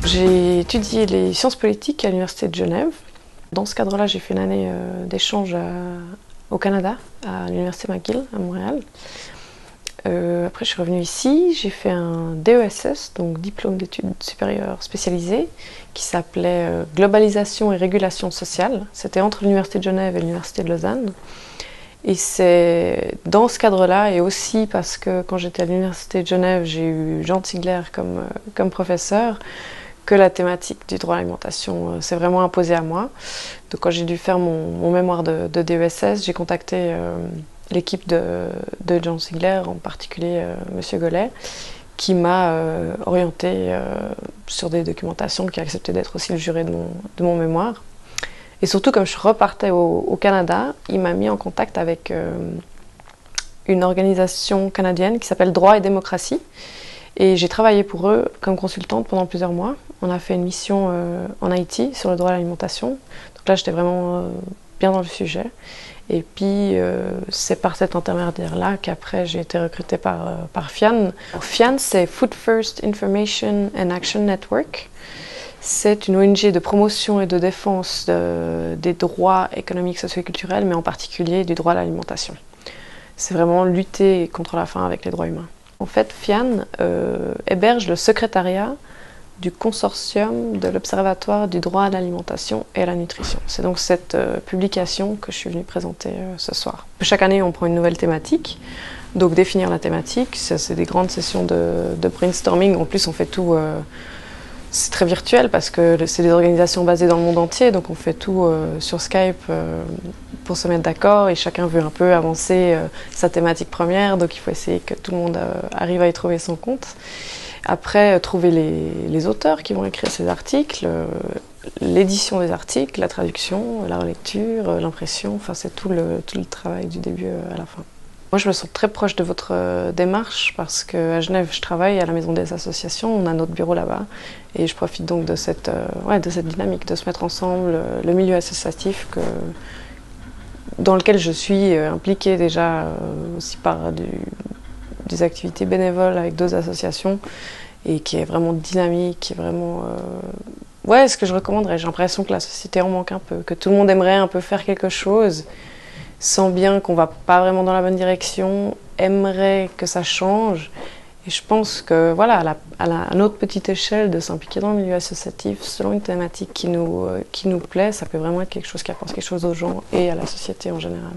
J'ai étudié les sciences politiques à l'Université de Genève. Dans ce cadre-là, j'ai fait une année d'échange au Canada, à l'Université McGill, à Montréal. Après, je suis revenue ici, j'ai fait un DESS, donc Diplôme d'études supérieures spécialisées, qui s'appelait Globalisation et régulation sociale. C'était entre l'Université de Genève et l'Université de Lausanne. Et c'est dans ce cadre-là, et aussi parce que quand j'étais à l'Université de Genève, j'ai eu Jean Tigler comme professeur, que la thématique du droit à l'alimentation s'est vraiment imposée à moi. Donc quand j'ai dû faire mon mémoire de DESS, j'ai contacté l'équipe de Jean Tigler, en particulier M. Gollet, qui m'a orienté sur des documentations, qui a accepté d'être aussi le juré de mon mémoire. Et surtout, comme je repartais au Canada, il m'a mis en contact avec une organisation canadienne qui s'appelle Droit et démocratie. Et j'ai travaillé pour eux comme consultante pendant plusieurs mois. On a fait une mission en Haïti sur le droit à l'alimentation. Donc là, j'étais vraiment bien dans le sujet. Et puis, c'est par cet intermédiaire-là qu'après, j'ai été recrutée par FIAN. FIAN, c'est Food First Information and Action Network. C'est une ONG de promotion et de défense des droits économiques, sociaux et culturels, mais en particulier du droit à l'alimentation. C'est vraiment lutter contre la faim avec les droits humains. En fait, FIAN héberge le secrétariat du consortium de l'Observatoire du droit à l'alimentation et à la nutrition. C'est donc cette publication que je suis venue présenter ce soir. Chaque année, on prend une nouvelle thématique. Donc définir la thématique, c'est des grandes sessions de brainstorming. En plus, on fait tout... c'est très virtuel parce que c'est des organisations basées dans le monde entier, donc on fait tout sur Skype pour se mettre d'accord et chacun veut un peu avancer sa thématique première, donc il faut essayer que tout le monde arrive à y trouver son compte. Après, trouver les auteurs qui vont écrire ces articles, l'édition des articles, la traduction, la relecture, l'impression, enfin c'est tout le travail du début à la fin. Moi, je me sens très proche de votre démarche parce qu'à Genève, je travaille à la Maison des associations, on a notre bureau là-bas et je profite donc de cette dynamique, de se mettre ensemble, le milieu associatif dans lequel je suis impliquée déjà aussi par des activités bénévoles avec d'autres associations et qui est vraiment dynamique, qui est vraiment... Ouais, ce que je recommanderais, j'ai l'impression que la société en manque un peu, que tout le monde aimerait un peu faire quelque chose, sent bien qu'on va pas vraiment dans la bonne direction, aimerait que ça change. Et je pense que, voilà, à notre petite échelle, de s'impliquer dans le milieu associatif, selon une thématique qui nous plaît, ça peut vraiment être quelque chose qui apporte quelque chose aux gens et à la société en général.